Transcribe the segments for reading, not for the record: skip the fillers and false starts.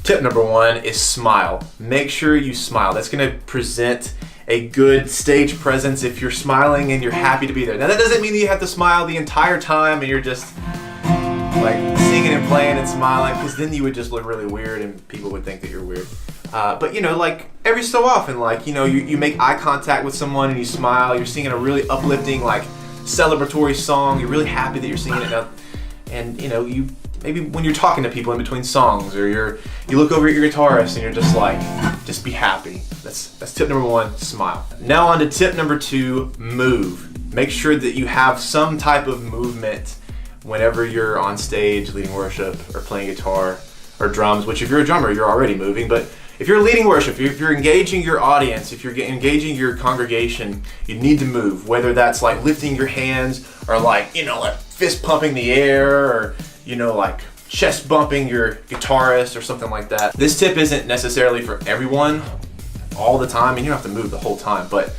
Tip number one is smile. Make sure you smile. That's going to present a good stage presence if you're smiling and you're happy to be there. Now that doesn't mean that you have to smile the entire time and you're just like singing and playing and smiling, because then you would just look really weird and people would think that you're weird. But you know, like every so often, like, you know, you make eye contact with someone and you smile, you're singing a really uplifting, like celebratory song, you're really happy that you're singing it now. And you know, you maybe when you're talking to people in between songs, or you look over at your guitarist and you're just like, just be happy. That's tip number one, smile. Now on to tip number two, move. Make sure that you have some type of movement whenever you're on stage leading worship or playing guitar or drums, which if you're a drummer, you're already moving, but if you're leading worship, if you're engaging your audience, if you're engaging your congregation, you need to move, whether that's like lifting your hands or like, you know, like fist pumping the air, or, you know, like chest bumping your guitarist or something like that. This tip isn't necessarily for everyone all the time, and you don't have to move the whole time, but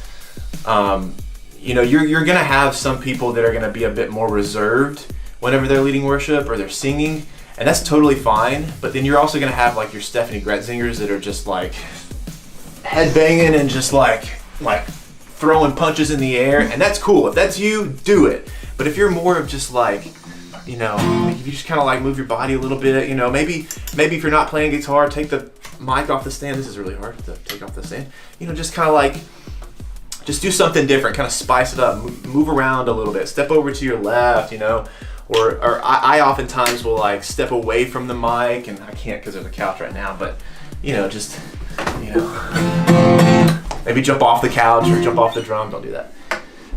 you know, you're gonna have some people that are gonna be a bit more reserved whenever they're leading worship or they're singing, and that's totally fine. But then you're also gonna have like your Stephanie Gretzingers that are just like headbanging and just like throwing punches in the air, and that's cool. If that's you, do it. But if you're more of just like, you know, if you just kind of like move your body a little bit, you know, maybe if you're not playing guitar, take the mic off the stand. This is really hard to take off the stand. You know, just kind of like, just do something different, kind of spice it up, move around a little bit, step over to your left, you know, or I oftentimes will like step away from the mic, and I can't because there's a couch right now, but you know, just, you know, maybe jump off the couch or jump off the drum. Don't do that.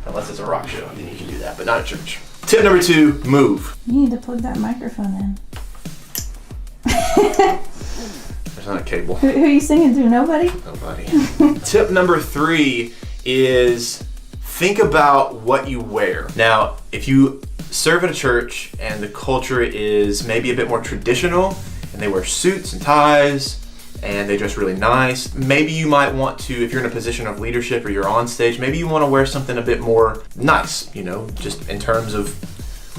Unless it's a rock show, then you can do that, but not at church. Tip number two, move. You need to plug that microphone in. There's not a cable. Who are you singing to? Nobody? Nobody. Tip number three is think about what you wear. Now, if you serve at a church and the culture is maybe a bit more traditional and they wear suits and ties and they dress really nice, maybe you might want to, if you're in a position of leadership or you're on stage, maybe you want to wear something a bit more nice, you know, just in terms of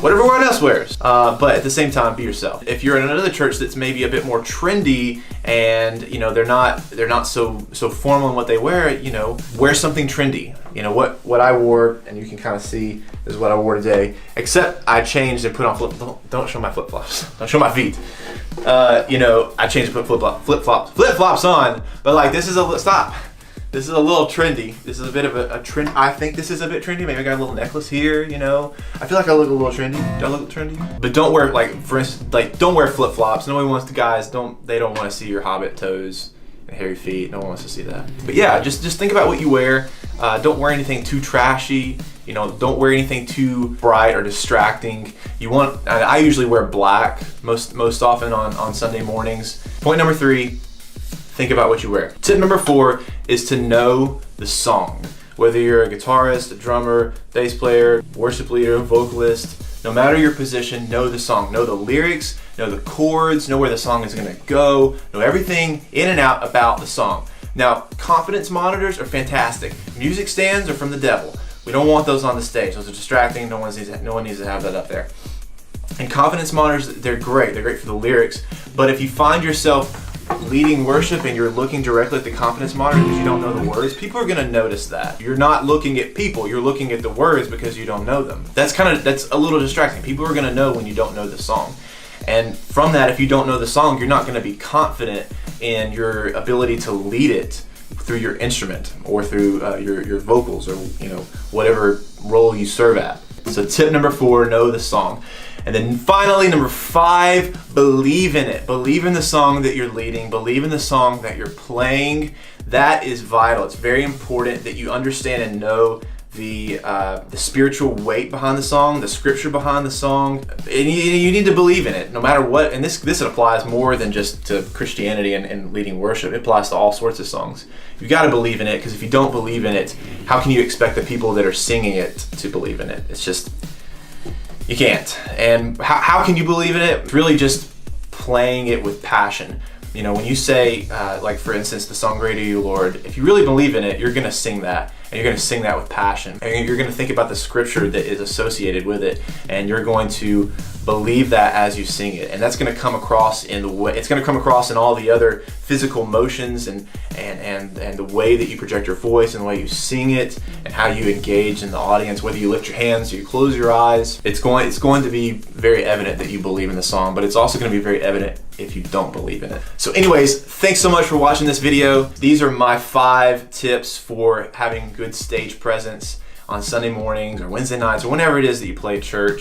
what everyone else wears. But at the same time, be yourself. If you're in another church that's maybe a bit more trendy and, you know, they're not so formal in what they wear, you know, wear something trendy. You know, what I wore, and you can kind of see, is what I wore today, except I changed and put on don't show my flip-flops. Don't show my feet. You know, I changed and put flip-flops on, but like this is a little trendy. This is a bit of a trend. I think this is a bit trendy. Maybe I got a little necklace here, you know. I feel like I look a little trendy. Do I look trendy? But don't wear, like, for instance, like, don't wear flip-flops. Nobody wants to, guys, they don't want to see your hobbit toes and hairy feet. No one wants to see that. But yeah, just think about what you wear. Don't wear anything too trashy. You know, don't wear anything too bright or distracting. I usually wear black most often on Sunday mornings. Point number three, think about what you wear. Tip number four is to know the song. Whether you're a guitarist, a drummer, bass player, worship leader, vocalist, no matter your position, know the song. Know the lyrics, know the chords, know where the song is gonna go, know everything in and out about the song. Now, confidence monitors are fantastic. Music stands are from the devil. We don't want those on the stage. Those are distracting. No one needs to have that up there. And confidence monitors, they're great. They're great for the lyrics. But if you find yourself leading worship and you're looking directly at the confidence monitor because you don't know the words, people are going to notice that. You're not looking at people, you're looking at the words because you don't know them. That's a little distracting. People are going to know when you don't know the song. And from that, if you don't know the song, you're not going to be confident in your ability to lead it through your instrument or through your vocals, or, you know, whatever role you serve at. So tip number four, know the song. And then finally, number five, believe in it. Believe in the song that you're leading. Believe in the song that you're playing. That is vital. It's very important that you understand and know the spiritual weight behind the song, the scripture behind the song. And you need to believe in it, no matter what. And this applies more than just to Christianity and leading worship. It applies to all sorts of songs. You've got to believe in it, because if you don't believe in it, how can you expect the people that are singing it to believe in it? It's just, you can't. And how can you believe in it? It's really just playing it with passion. You know, when you say, like for instance, the song Great Are You, Lord, if you really believe in it, you're going to sing that. and you're going to sing that with passion. And you're going to think about the scripture that is associated with it, and you're going to believe that as you sing it. And that's going to come across in the way, it's going to come across in all the other physical motions and the way that you project your voice and the way you sing it and how you engage in the audience, whether you lift your hands or you close your eyes. It's going to be very evident that you believe in the song, but it's also going to be very evident if you don't believe in it. So anyways, thanks so much for watching this video. These are my 5 tips for having good stage presence on Sunday mornings or Wednesday nights or whenever it is that you play church.